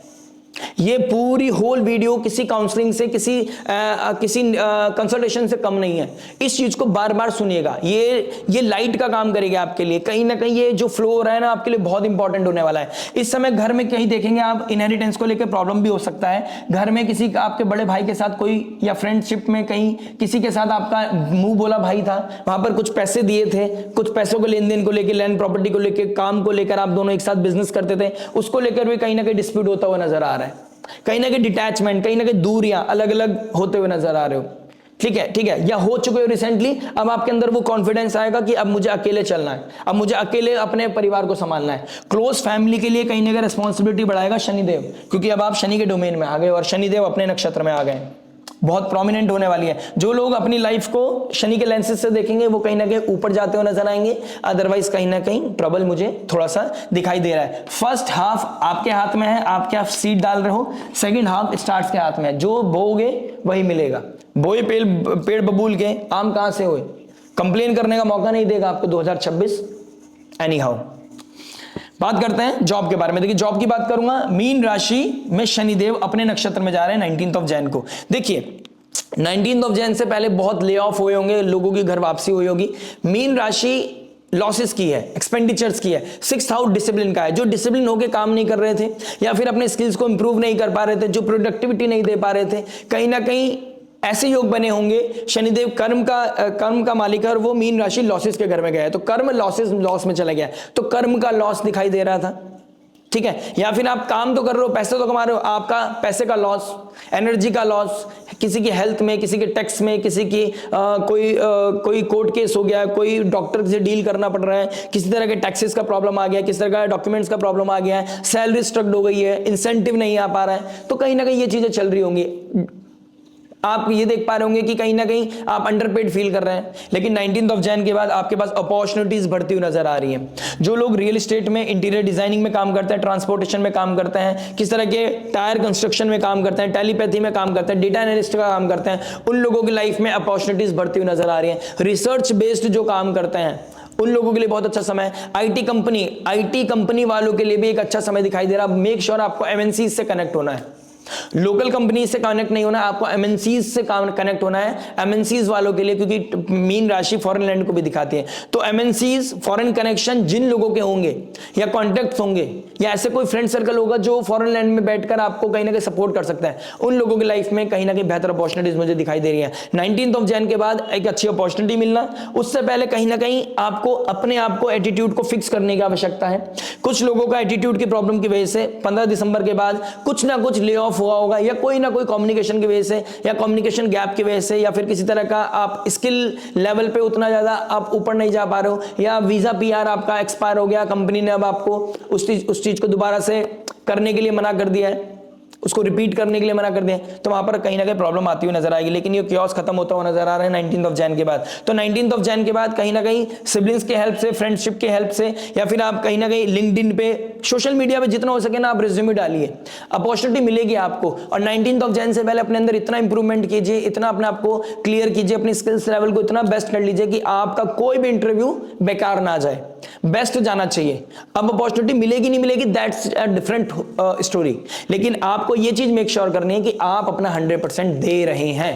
ये पूरी होल वीडियो किसी काउंसलिंग से, किसी कंसल्टेशन से कम नहीं है। इस चीज को बार बार सुनिएगा, ये लाइट का काम करेगा आपके लिए। कहीं ना कहीं ये जो फ्लो हो रहा है ना, आपके लिए बहुत इंपॉर्टेंट होने वाला है। इस समय घर में कहीं देखेंगे आप, इनहेरिटेंस को लेकर प्रॉब्लम भी हो सकता है। घर में किसी आपके बड़े भाई के साथ कोई, या फ्रेंडशिप में कहीं किसी के साथ आपका मुंह बोला भाई था, वहां पर कुछ पैसे दिए थे, कुछ पैसों के लेन देन को लेकर, लैंड प्रॉपर्टी को लेकर, काम को लेकर, आप दोनों एक साथ बिजनेस करते थे, उसको लेकर भी कहीं ना कहीं डिस्प्यूट होता हुआ नजर आ रहा है। कहीं ना कहीं डिटैचमेंट, कहीं ना कहीं दूरियां अलग अलग होते हुए नजर आ रहे हो। ठीक है, या हो चुके हो रिसेंटली। अब आपके अंदर वो कॉन्फिडेंस आएगा कि अब मुझे अकेले चलना है, अब मुझे अकेले अपने परिवार को संभालना है। क्लोज फैमिली के लिए कहीं ना कहीं रिस्पॉन्सिबिलिटी बढ़ाएगा शनिदेव, क्योंकि अब आप शनि के डोमेन में आ गए और शनिदेव अपने नक्षत्र में आ गए, बहुत प्रोमिनेंट होने वाली है। जो लोग अपनी लाइफ को शनि के लेंसेज से देखेंगे वो कहीं ना कहीं ऊपर जाते हुए नजर आएंगे। अदरवाइज कहीं ना कहीं ट्रबल मुझे थोड़ा सा दिखाई दे रहा है। फर्स्ट हाफ आपके हाथ में है, आप क्या सीड डाल रहे हो, सेकंड हाफ स्टार्स के हाथ में है। जो बोओगे वही मिलेगा। बोए पेड़ बबूल के आम कहां से हुए, कंप्लेन करने का मौका नहीं देगा आपको 2026 एनी हाउ। बात करते हैं जॉब के बारे में। देखिए, जॉब की बात करूंगा। मीन राशि में शनिदेव अपने नक्षत्र में जा रहे हैं 19 जैन को। देखिए, 19 जैन से पहले बहुत ले ऑफ हुए होंगे, लोगों की घर वापसी हुई होगी। मीन राशि लॉसेस की है, एक्सपेंडिचर्स की है। 6th हाउस डिसिप्लिन का है। जो डिसिप्लिन होकर काम नहीं कर रहे थे, या फिर अपने स्किल्स को इंप्रूव नहीं कर पा रहे थे, जो प्रोडक्टिविटी नहीं दे पा रहे थे, कहीं ना कहीं ऐसे योग बने होंगे। शनिदेव कर्म का मालिक है और वो मीन राशि लॉसेस के घर में गया है, तो कर्म लॉस में चला गया, तो कर्म का लॉस दिखाई दे रहा था। ठीक है, या फिर आप काम तो कर रहे हो, पैसे तो कमा रहे हो, आपका पैसे का लॉस, एनर्जी का लॉस, किसी की हेल्थ में, किसी के टैक्स में, किसी की कोई कोर्ट केस हो गया, कोई डॉक्टर से डील करना पड़ रहा है, किसी तरह के टैक्सेस का प्रॉब्लम आ गया, किसी तरह का डॉक्यूमेंट्स का प्रॉब्लम आ गया है, सैलरी स्ट्रक्ड हो गई है, इंसेंटिव नहीं आ पा रहा है, तो कहीं ना कहीं ये चीजें चल रही होंगी। आप ये देख पा रहे होंगे कि कहीं ना कहीं आप अंडरपेड फील कर रहे हैं, लेकिन 19 जैन के बाद आपके पास अपॉर्चुनिटीज बढ़ती हुई नजर आ रही हैं। जो लोग रियल एस्टेट में, इंटीरियर डिजाइनिंग में काम करते हैं, ट्रांसपोर्टेशन में काम करते हैं, किस तरह के टायर कंस्ट्रक्शन में काम करते हैं, टेलीपैथी में काम करते हैं, डेटा एनालिस्ट का काम करते हैं, उन लोगों की लाइफ में अपॉर्चुनिटीज बढ़ती हुई नजर आ रही है। रिसर्च बेस्ड जो काम करते हैं उन लोगों के लिए बहुत अच्छा समय है। आईटी कंपनी वालों के लिए भी एक अच्छा समय दिखाई दे रहा है। मेक श्योर आपको एमएनसी से कनेक्ट होना है, लोकल कंपनी से कनेक्ट नहीं होना है, आपको एमएनसीज से कनेक्ट होना है। एमएनसीज वालों के लिए, क्योंकि मीन राशि फॉरेन लैंड को भी दिखाती है, तो एमएनसीज फॉरेन कनेक्शन जिन लोगों के होंगे या कॉन्टेक्ट होंगे या ऐसे कोई फ्रेंड सर्कल होगा जो फॉरेन लैंड में बैठकर आपको कहीं ना कहीं सपोर्ट कर सकता है, उन लोगों की लाइफ में कहीं ना कहीं बेहतर अपॉर्चुनिटीज मुझे दिखाई दे रही है। 19 जैन के बाद एक अच्छी अपॉर्चुनिटी मिलना, उससे पहले कहीं ना कहीं आपको अपने आप को एटीट्यूड को फिक्स करने की आवश्यकता है। कुछ लोगों का एटीट्यूड की प्रॉब्लम की वजह से 15 दिसंबर के बाद कुछ ना कुछ ले ऑफ हुआ होगा, या कोई ना कोई कम्युनिकेशन की वजह से या कम्युनिकेशन गैप की वजह से, या फिर किसी तरह का आप स्किल लेवल पे उतना ज्यादा आप ऊपर नहीं जा पा रहे हो, या वीजा पीआर आपका एक्सपायर हो गया, कंपनी ने अब आपको उस चीज को दोबारा से करने के लिए मना कर दिया है, उसको रिपीट करने के लिए मना कर दिया, तो वहां पर कहीं ना कहीं प्रॉब्लम आती हुई नजर आएगी। लेकिन ये क्योस खत्म होता हुआ नजर आ रहा है 19 जैन के बाद। तो 19 जैन के बाद कहीं ना कहीं सिबलिंग्स के हेल्प से, फ्रेंडशिप के हेल्प से, या फिर आप कहीं ना कहीं लिंक्डइन पे, सोशल मीडिया पे जितना हो सके ना आप रिज्यूमे डालिए, अपॉर्चुनिटी मिलेगी आपको। और 19 जैन से पहले अपने अंदर इतना इंप्रूवमेंट कीजिए, इतना अपने आप को क्लियर कीजिए, अपनी स्किल्स लेवल को इतना बेस्ट कर लीजिए कि आपका कोई भी इंटरव्यू बेकार ना जाए, बेस्ट जाना चाहिए। अब अपॉर्चुनिटी मिलेगी नहीं मिलेगी, दैट्स अ डिफरेंट स्टोरी, लेकिन आपको ये चीज मेक श्योर करनी है कि आप अपना 100% दे रहे हैं।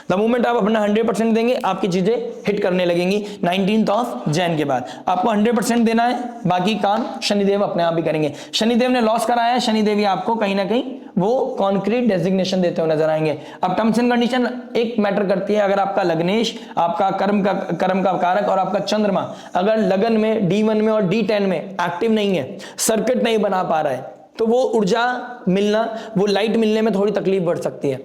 द मोमेंट आप अपना 100% देंगे, आपकी चीजें हिट करने लगेंगी। 19 जैन के बाद आपको 100% देना है, बाकी काम शनिदेव अपने आप ही करेंगे। शनिदेव ने लॉस कराया है, शनिदेव ही आपको कहीं ना कहीं वो कॉन्क्रीट डेजिग्नेशन देते हुए नजर आएंगे। अब टर्म्स एंड कंडीशन एक मैटर करती है, अगर आपका लग्नेश, आपका कर्म का कारक और आपका चंद्रमा अगर लगन में D1 में और D10 में एक्टिव नहीं है, सर्किट नहीं बना पा रहा है, तो वो ऊर्जा मिलना, वो लाइट मिलने में थोड़ी तकलीफ बढ़ सकती है।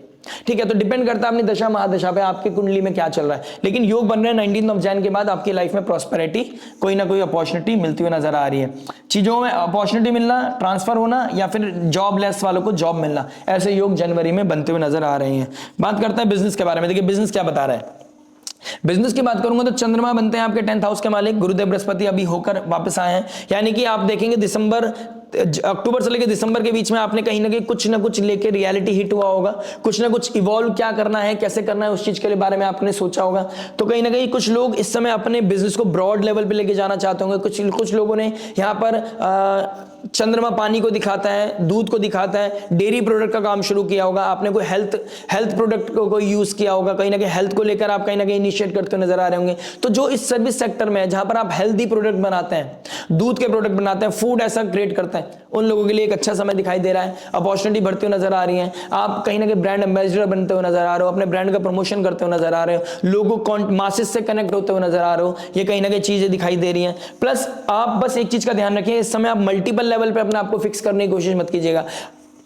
ठीक है, तो डिपेंड करता है अपनी दशा महादशा पे, आपकी कुंडली में क्या चल रहा है। लेकिन योग बन रहे हैं 19 जैन के बाद, आपकी लाइफ में प्रॉस्पेरिटी, कोई ना कोई अपॉर्चुनिटी मिलती हुई नजर आ रही है। चीजों में अपॉर्चुनिटी मिलना, ट्रांसफर होना, या फिर जॉबलेस वालों को जॉब मिलना, ऐसे योग जनवरी में बनते हुए नजर आ रहे हैं। बात करते हैं बिजनेस के बारे में। देखिए बिजनेस क्या बता रहा है। बिजनेस की बात करूंगा तो चंद्रमा बनते हैं आपके 10th हाउस के मालिक, गुरुदेव बृहस्पति अभी होकर वापस आए हैं, यानी कि आप देखेंगे अक्टूबर से लेकर दिसंबर के बीच में आपने कहीं ना कहीं कुछ ना कुछ लेके रियलिटी हिट हुआ होगा, कुछ ना कुछ इवॉल्व क्या करना है, कैसे करना है, उस चीज के बारे में आपने सोचा होगा। तो कहीं ना कहीं कुछ लोग इस समय अपने बिजनेस को ब्रॉड लेवल पे लेके जाना चाहते होंगे। कुछ लोगों ने यहाँ पर चंद्रमा पानी को दिखाता है, दूध को दिखाता है, डेयरी प्रोडक्ट का काम शुरू किया होगा, आपने कोई हेल्थ प्रोडक्ट को यूज किया होगा, कहीं ना कहीं हेल्थ को लेकर आप कहीं ना कहीं इनिशिएट करते हुए नजर आ रहे होंगे। तो जो इस सर्विस सेक्टर में है, जहां पर आप हेल्दी प्रोडक्ट बनाते हैं, दूध के प्रोडक्ट बनाते हैं, फूड ऐसा क्रिएट करते हैं, उन लोगों के लिए एक अच्छा समय दिखाई दे रहा है। अपॉर्चुनिटी बढ़ती हुई नजर आ रही है, आप कहीं ना कहीं ब्रांड एम्बेसडर बनते हुए नजर आ रहे हो, अपने ब्रांड का प्रमोशन करते हुए नजर आ रहे हो, लोगों को मासेस से कनेक्ट होते हुए नजर आ रहे हो, ये कहीं ना कहीं चीजें दिखाई दे रही हैं। प्लस आप बस एक चीज का ध्यान रखिए, इस समय आप मल्टीपल लेवल पे अपने आप को फिक्स करने की कोशिश मत कीजिएगा।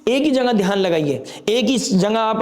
एक ही जगह ध्यान लगाइए, एक ही जगह आप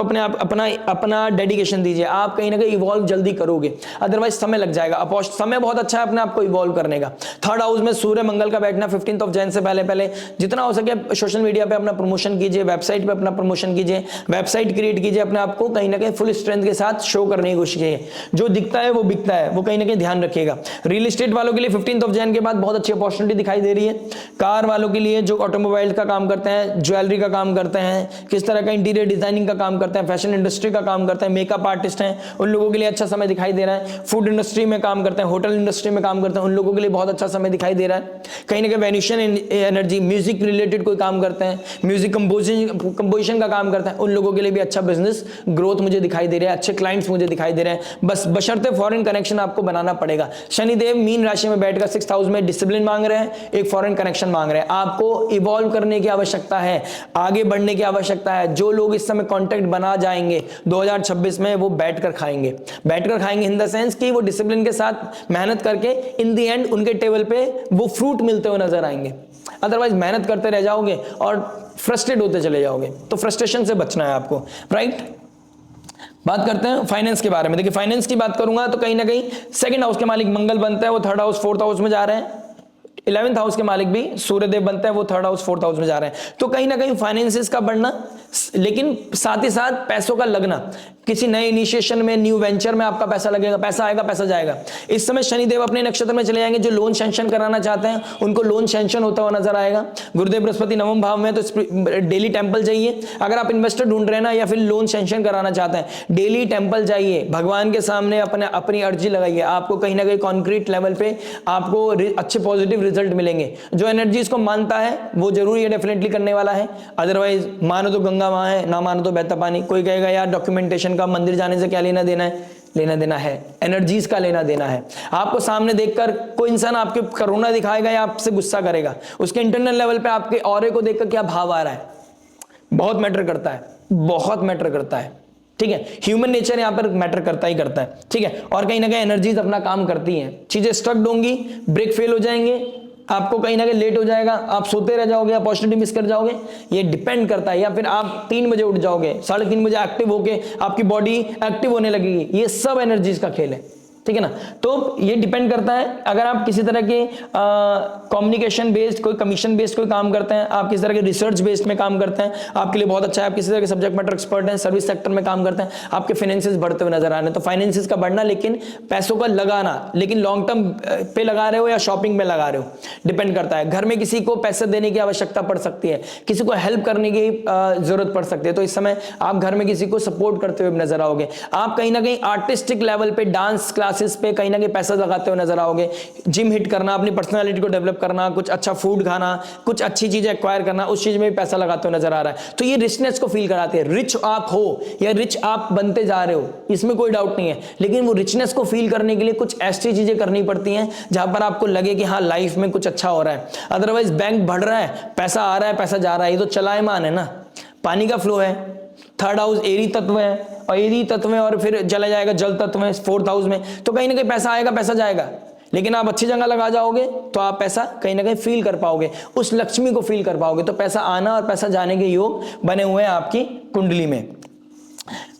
अपना डेडिकेशन दीजिए, आप कहीं ना कहीं इवॉल्व जल्दी करोगे, अदरवाइज समय लग जाएगा। समय बहुत अच्छा है अपने आप को इवॉल्व करने का। 3rd हाउस में सूर्य मंगल का बैठना 15 जैन से पहले जितना हो सके सोशल मीडिया पे अपना प्रमोशन कीजिए, वेबसाइट पे अपना प्रमोशन कीजिए, वेबसाइट क्रिएट कीजिए, अपने आप को कहीं ना कहीं फुल स्ट्रेंथ के साथ शो करने की कोशिश कीजिए। जो दिखता है वो बिकता है, वो कहीं ना कहीं ध्यान रखिएगा। रियल एस्टेट वालों के लिए 15 जैन के बाद बहुत अच्छी अपॉर्चुनिटी दिखाई दे रही है। कार वालों के लिए, जो ऑटोमोबाइल का काम करते हैं, ज्वेलरी का काम करते हैं, किस तरह का इंटीरियर डिजाइनिंग का काम करते हैं, फैशन इंडस्ट्री का काम करते हैं, मेकअप आर्टिस्ट हैं, उन लोगों के लिए अच्छा समय दिखाई दे रहा है। फूड इंडस्ट्री में काम करते हैं, होटल इंडस्ट्री में काम करते हैं, उन लोगों के लिए बहुत अच्छा समय दिखाई दे रहा है। कहीं ना कहीं वेन्यूशन एनर्जी, म्यूजिक रिलेटेड कोई काम करते हैं, म्यूजिक कंपोजिशन का काम करते हैं, उन लोगों के लिए भी अच्छा बिजनेस ग्रोथ मुझे दिखाई दे रहा है, अच्छे क्लाइंट्स मुझे दिखाई दे रहे हैं। बस बशर्ते फॉरेन कनेक्शन आपको बनाना पड़ेगा। शनिदेव मीन राशि में बैठकर 6th हाउस में डिसिप्लिन मांग रहे हैं, एक फॉरेन कनेक्शन मांग रहे हैं। आपको इवॉल्व करने की आवश्यकता है, आगे बढ़ने की आवश्यकता है। जो लोग इस समय कॉन्टैक्ट बना जाएंगे 2026 में, वो बैठकर खाएंगे इन द सेंस कि वो डिसिप्लिन के साथ मेहनत करके इन द एंड उनके टेबल पे वो फ्रूट मिलते हुए नजर आएंगे। अदरवाइज मेहनत करते रह जाओगे और फ्रस्ट्रेट होते चले जाओगे, तो फ्रस्ट्रेशन से बचना है आपको, राइट। बात करते हैं फाइनेंस के बारे में। देखिए फाइनेंस की बात करूंगा तो कहीं ना कहीं सेकंड हाउस के मालिक मंगल बनता है, वो थर्ड हाउस फोर्थ हाउस में जा रहे हैं। 11th हाउस के मालिक भी सूर्यदेव बनता है, वो थर्ड हाउस फोर्थ हाउस में जा रहे हैं। तो कहीं ना कहीं फाइनेंसेस का बढ़ना, लेकिन साथ ही साथ पैसों का लगना, किसी नए इनिशिएशन में, न्यू वेंचर में आपका पैसा लगेगा, पैसा आएगा, पैसा जाएगा। इस समय शनिदेव अपने नक्षत्र में चले जाएंगे। जो लोन सैंक्शन कराना चाहते हैं उनको लोन सैंक्शन होता हुआ नजर आएगा। गुरुदेव बृहस्पति नवम भाव में, तो डेली टेंपल जाइए। अगर आप इन्वेस्टर ढूंढ रहे हैं ना, या फिर लोन सैंक्शन कराना चाहते हैं, डेली टेंपल जाइए, भगवान के सामने अपनी अर्जी लगाइए। आपको कहीं ना कहीं कॉन्क्रीट लेवल पे आपको अच्छे पॉजिटिव रिजल्ट मिलेंगे। जो एनर्जी इसको मानता है वो जरूर ये डेफिनेटली करने वाला है। अदरवाइज मानो तो गंगा मां है, ना मानो तो बहता पानी। कोई कहेगा यार डॉक्यूमेंटेशन का, मंदिर जाने से क्या लेना देना है? लेना देना है, एनर्जीज का लेना देना है। आपको सामने देखकर कोई इंसान आपके करुणा दिखाएगा या आपसे गुस्सा करेगा, उसके इंटरनल लेवल पे आपके ऑरे को देखकर क्या भाव आ रहा है, बहुत मैटर करता है, बहुत मैटर करता है। ठीक है, ह्यूमन नेचर यहां पर मैटर करता ही करता है। ठीक है, और कहीं ना कहीं एनर्जीज अपना काम करती हैं। चीजें स्ट्रक्ड होंगी, ब्रेक फेल हो जाएंगे, आपको कहीं ना कहीं लेट हो जाएगा, आप सोते रह जाओगे, अपॉर्चुनिटी मिस कर जाओगे, ये डिपेंड करता है। या फिर आप 3 बजे उठ जाओगे, 3:30 बजे एक्टिव होके आपकी बॉडी एक्टिव होने लगेगी। ये सब एनर्जीज का खेल है। ठीक है ना, तो ये डिपेंड करता है। अगर आप किसी तरह के कम्युनिकेशन बेस्ड, कोई कमीशन बेस्ड कोई काम करते हैं, आप किसी तरह के रिसर्च बेस्ड में काम करते हैं, आपके लिए बहुत अच्छा है। आप किसी तरह के सब्जेक्ट मैटर एक्सपर्ट हैं, सर्विस सेक्टर में काम करते हैं, आपके फाइनेंसेस बढ़ते हुए नजर आ रहे हैं। तो फाइनेंसेस का बढ़ना, लेकिन पैसों का लगाना, लेकिन लॉन्ग टर्म पे लगा रहे हो या शॉपिंग में लगा रहे हो, डिपेंड करता है। घर में किसी को पैसे देने की आवश्यकता पड़ सकती है, किसी को हेल्प करने की जरूरत पड़ सकती है, तो इस समय आप घर में किसी को सपोर्ट करते हुए नजर आओगे। आप कहीं ना कहीं आर्टिस्टिक लेवल पे, डांस क्लासेस पे कहीं ना कहीं पैसा लगाते हुए नजर आओगे। जिम हिट करना, अपनी पर्सनालिटी को डेवलप करना, कुछ अच्छा फूड खाना, कुछ अच्छी चीजें एक्वायर करना, उस चीज में भी पैसा लगाते हुए नजर आ रहा है। तो ये रिचनेस को फील कराते हैं। रिच आप हो या रिच आप बनते जा रहे हो, इसमें कोई डाउट नहीं है, लेकिन वो रिचनेस को फील करने के लिए कुछ ऐसी चीजें करनी पड़ती हैं जहां पर आपको लगे कि हाँ लाइफ में कुछ अच्छा हो रहा है। अदरवाइज बैंक बढ़ रहा है, पैसा आ रहा है, पैसा जा रहा है, ये तो चलायमान है ना, पानी का फ्लो है। थर्ड हाउस एरी तत्व है, और एरी तत्व में और फिर चला जाएगा जल तत्व में फोर्थ हाउस में, तो कहीं ना कहीं पैसा आएगा, पैसा जाएगा। लेकिन आप अच्छी जगह लगा जाओगे तो आप पैसा कहीं ना कहीं फील कर पाओगे, उस लक्ष्मी को फील कर पाओगे। तो पैसा आना और पैसा जाने के योग बने हुए हैं आपकी कुंडली में।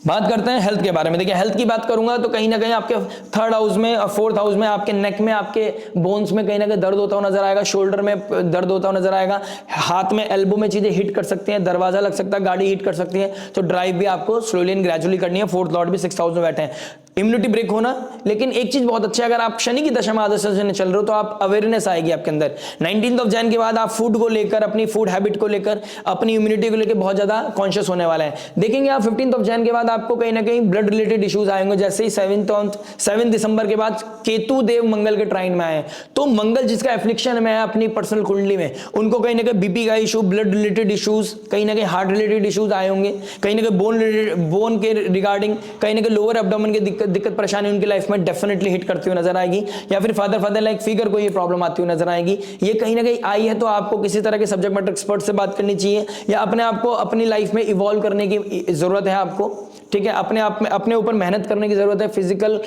बात करते हैं हेल्थ के बारे में। देखिए हेल्थ की बात करूंगा तो कहीं ना कहीं आपके थर्ड हाउस में और फोर्थ हाउस में, आपके नेक में, आपके बोन्स में कहीं ना कहीं दर्द होता हुआ नजर आएगा, शोल्डर में दर्द होता हुआ नजर आएगा, हाथ में, एल्बो में चीजें हिट कर सकती हैं, दरवाजा लग सकता है, गाड़ी हिट कर सकती है। तो ड्राइव भी आपको स्लोली एंड ग्रेजुअली करनी है। फोर्थ लॉर्ड भी 6th हाउस में बैठे हैं, इम्यूनिटी ब्रेक होना। लेकिन एक चीज बहुत अच्छी है, अगर आप शनि की दशा में आदर्श से चल रहे हो तो आप अवेयरनेस आएगी आपके अंदर। 19 जनवरी के बाद आप फूड को लेकर, अपनी फूड हैबिट को लेकर, अपनी इम्यूनिटी को लेकर बहुत ज्यादा कॉन्शियस होने वाला है। देखेंगे आप 15 जनवरी के बाद आपको कहीं ना कहीं ब्लड रिलेटेड इश्यूज आएंगे। जैसे ही 7 दिसंबर के बाद केतु देव मंगल के ट्राइन में आए, तो मंगल जिसका एफ्लिक्शन में है अपनी पर्सनल कुंडली में, उनको कहीं ना कहीं बीपी का इशू, ब्लड रिलेटेड इश्यूज, कहीं ना कहीं हार्ट रिलेटेड इश्यूज आए होंगे, कहीं ना कहीं बोन के रिगार्डिंग, कहीं ना कहीं लोअर एब्डोमेन की दिक्कत परेशानी उनकी लाइफ में डेफिनेटली हिट करती हुई नजर आएगी। या फिर फादर लाइक फिगर को ये प्रॉब्लम आती हुई नजर आएगी। ये कहीं ना कहीं आई है तो आपको किसी तरह के सब्जेक्ट मैटर एक्सपर्ट से बात करनी चाहिए, या अपने आप को अपनी लाइफ में इवॉल्व करने की जरूरत है आपको। ठीक है, अपने आप में, अपने ऊपर मेहनत करने की जरूरत है। फिजिकल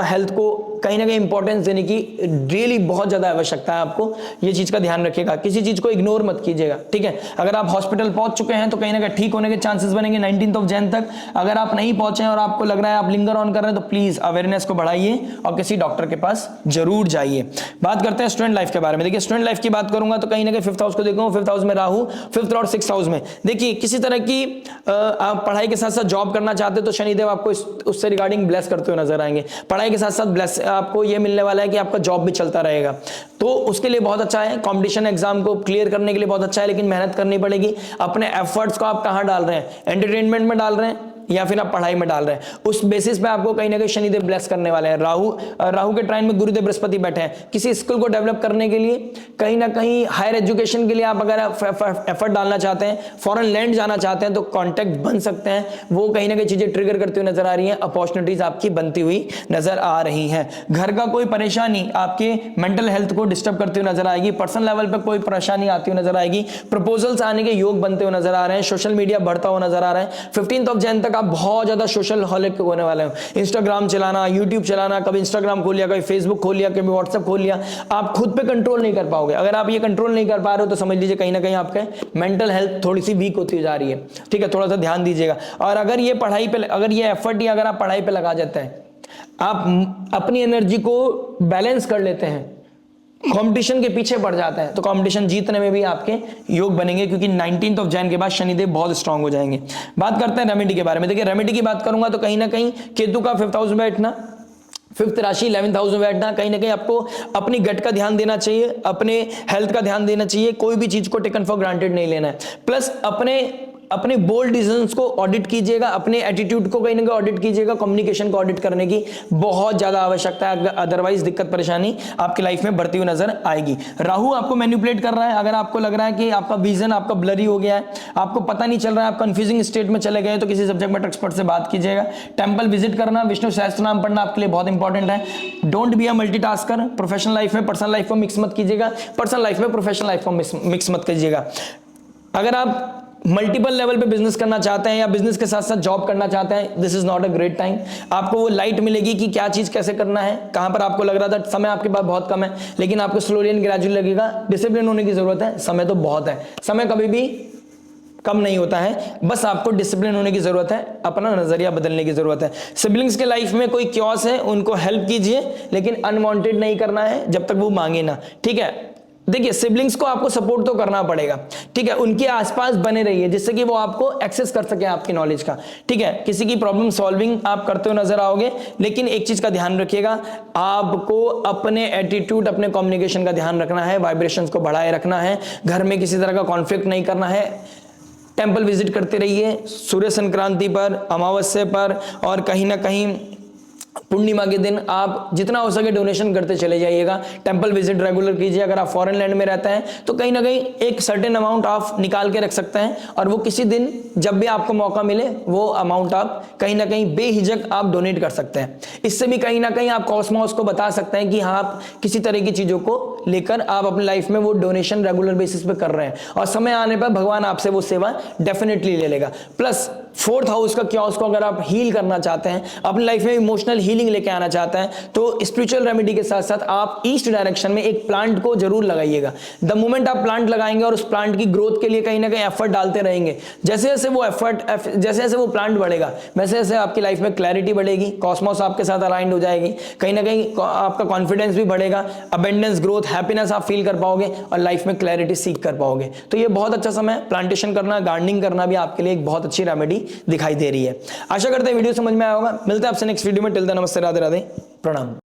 हेल्थ को कहीं ना कहीं इंपॉर्टेंस देने की रियली बहुत ज्यादा आवश्यकता है आपको। ये चीज का ध्यान रखिएगा, किसी चीज को इग्नोर मत कीजिएगा। ठीक है, अगर आप हॉस्पिटल पहुंच चुके हैं तो कहीं ना कहीं ठीक होने के चांसेस बनेंगे 19 जनवरी तक। अगर आप नहीं पहुंचे हैं और आपको लग रहा है आप लिंगर ऑन कर रहे हैं, तो प्लीज अवेयरनेस को बढ़ाइए और किसी डॉक्टर के पास जरूर जाइए। बात करते हैं स्टूडेंट लाइफ के बारे में। देखिए स्टूडेंट लाइफ की बात करूंगा तो कहीं ना कहीं 5th हाउस को देखूंगा, 5th हाउस में राहु, 5th और 6th हाउस में। देखिए किसी तरह की आप पढ़ाई के साथ साथ जॉब करना चाहते हैं तो शनिदेव आपको उससे रिगार्डिंग ब्लेस करते हुए नजर आएंगे। पढ़ाई के साथ साथ ब्लेस आपको ये मिलने वाला है कि आपका जॉब भी चलता रहेगा, तो उसके लिए बहुत अच्छा है। कंपटीशन एग्जाम को क्लियर करने के लिए बहुत अच्छा है, लेकिन मेहनत करनी पड़ेगी। अपने एफर्ट्स को आप कहां डाल रहे हैं, एंटरटेनमेंट में डाल रहे हैं या फिर आप पढ़ाई में डाल रहे हैं, उस बेसिस पे आपको कहीं ना कहीं शनिदेव ब्लेस करने वाले हैं। राहु के ट्राइन में गुरुदेव बृहस्पति बैठे हैं। किसी स्किल को डेवलप करने के लिए, कहीं ना कहीं हायर एजुकेशन के लिए आप अगर एफर्ट डालना चाहते हैं, फॉरेन लैंड जाना चाहते हैं, तो कॉन्टेक्ट बन सकते हैं। वो कहीं ना कहीं चीजें ट्रिगर करती हुई नजर आ रही हैं, अपॉर्चुनिटीज आपकी बनती हुई नजर आ रही हैं। घर का कोई परेशानी आपके मेंटल हेल्थ को डिस्टर्ब करती हुई नजर आएगी। पर्सनल लेवल पर कोई परेशानी आती हुई नजर आएगी। प्रपोजल्स आने के योग बनते हुए नजर आ रहे हैं। सोशल मीडिया बढ़ता हुआ नजर आ रहा है। 15 जनवरी तक आप बहुत ज्यादा सोशल हॉलिक होने वाले हो, इंस्टाग्राम चलाना, यूट्यूब चलाना, कभी इंस्टाग्राम खोल लिया, कभी फेसबुक खोल लिया, कभी व्हाट्सएप खोल लिया, आप खुद पे कंट्रोल नहीं कर पाओगे। अगर आप ये कंट्रोल नहीं कर पा रहे हो तो समझ लीजिए कहीं ना कहीं आपके मेंटल हेल्थ थोड़ी सी वीक होती जा रही है। ठीक है, थोड़ा सा ध्यान दीजिएगा। और अगर ये पढ़ाई पे, अगर ये एफर्ट ही अगर आप पढ़ाई पे लगा जाते हैं, आप अपनी एनर्जी को बैलेंस कर लेते हैं, कंपटीशन के पीछे पड़ जाता है, तो कंपटीशन जीतने में भी आपके योग बनेंगे, क्योंकि 19 ऑफ जैन के बाद शनिदेव बहुत स्ट्रांग हो जाएंगे। बात करते हैं रेमेडी के बारे में। देखिए रेमेडी की बात करूंगा तो कहीं ना कहीं केतु का 5th हाउस में बैठना, 5th राशि 11th हाउस में बैठना, कहीं ना कहीं आपको अपनी गट का ध्यान देना चाहिए, अपने हेल्थ का ध्यान देना चाहिए, कोई भी चीज को टेकन फॉर ग्रांटेड नहीं लेना है। प्लस अपने बोल्ड डिसीजंस को ऑडिट कीजिएगा, अपने एटीट्यूड को कहीं ना कहीं ऑडिट कीजिएगा, कम्युनिकेशन को ऑडिट करने की बहुत ज्यादा आवश्यकता है, अदरवाइज दिक्कत परेशानी आपकी लाइफ में बढ़ती हुई नजर आएगी। राहु आपको मैनिपुलेट कर रहा है। अगर आपको लग रहा है कि आपका विजन आपका ब्लरी हो गया है, आपको पता नहीं चल रहा है, आप कंफ्यूजिंग स्टेट में चले गए, तो किसी सब्जेक्ट मैटर एक्सपर्ट से बात कीजिएगा। टेंपल विजिट करना, विष्णु सहस्त्र नाम पढ़ना आपके लिए बहुत इंपॉर्टेंट है। Don't be a multitasker. Professional life में पर्सनल लाइफ को मिक्स मत कीजिएगा, पर्सनल लाइफ में प्रोफेशनल लाइफ को मिक्स मत कीजिएगा। अगर आप मल्टीपल लेवल पे बिजनेस करना चाहते हैं या बिजनेस के साथ साथ जॉब करना चाहते हैं, this is not a great time. आपको वो लाइट मिलेगी कि क्या चीज कैसे करना है, कहां पर आपको लग रहा था समय आपके पास बहुत कम है, लेकिन आपको स्लोली एंड ग्रेजुअली लगेगा डिसिप्लिन होने की जरूरत है। समय तो बहुत है, समय कभी भी कम नहीं होता है, बस आपको डिसिप्लिन होने की जरूरत है, अपना नजरिया बदलने की जरूरत है। सिबलिंग्स के लाइफ में कोई क्योस है, उनको हेल्प कीजिए, लेकिन अनवांटेड नहीं करना है जब तक वो मांगे ना। ठीक है, देखिए सिबलिंग्स को आपको सपोर्ट तो करना पड़ेगा। ठीक है, उनके आसपास बने रहिए जिससे कि वो आपको एक्सेस कर सके आपकी नॉलेज का। ठीक है, किसी की प्रॉब्लम सॉल्विंग आप करते हुए नजर आओगे, लेकिन एक चीज का ध्यान रखिएगा, आपको अपने एटीट्यूड, अपने कम्युनिकेशन का ध्यान रखना है, वाइब्रेशंस को बढ़ाए रखना है, घर में किसी तरह का कॉन्फ्लिक्ट नहीं करना है। टेंपल विजिट करते रहिए, सूर्य संक्रांति पर, अमावस्या पर, और कहीं ना कहीं पूर्णिमा के दिन आप जितना हो सके डोनेशन करते चले जाइएगा। टेंपल विजिट रेगुलर कीजिए। अगर आप फॉरेन लैंड में रहते हैं तो कहीं ना कहीं एक सर्टेन अमाउंट आप निकाल के रख सकते हैं, और वो किसी दिन जब भी आपको मौका मिले वो अमाउंट आप कहीं ना कहीं बेहिचक आप डोनेट कर सकते हैं। इससे भी कहीं ना कहीं आप कॉस्मोस को बता सकते हैं कि हाँ, आप किसी तरह की चीजों को लेकर आप अपनी लाइफ में वो डोनेशन रेगुलर बेसिस पे कर रहे हैं, और समय आने पर भगवान आपसे वो सेवा डेफिनेटली ले लेगा। प्लस 4th हाउस का क्योस को अगर आप हील करना चाहते हैं, अपनी लाइफ में इमोशनल हीलिंग लेके आना चाहते हैं, तो स्पिरिचुअल रेमेडी के साथ साथ आप ईस्ट डायरेक्शन में एक प्लांट को जरूर लगाइएगा। द मोमेंट आप प्लांट लगाएंगे और उस प्लांट की ग्रोथ के लिए कहीं ना कहीं एफर्ट डालते रहेंगे, जैसे जैसे वो एफर्ट, जैसे जैसे वो प्लांट बढ़ेगा, वैसे वैसे आपकी लाइफ में क्लैरिटी बढ़ेगी, कॉस्मोस आपके साथ अलाइंड हो जाएगी, कहीं ना कहीं आपका कॉन्फिडेंस भी बढ़ेगा, अबेंडेंस, ग्रोथ, हैप्पीनेस आप फील कर पाओगे, और लाइफ में क्लैरिटी सीख कर पाओगे। तो ये बहुत अच्छा समय है। प्लांटेशन करना, गार्डनिंग करना भी आपके लिए एक बहुत अच्छी रेमेडी दिखाई दे रही है। आशा करते हैं वीडियो समझ में आया होगा। मिलते हैं आपसे नेक्स्ट वीडियो में। टिल देन नमस्ते, राधे राधे, प्रणाम।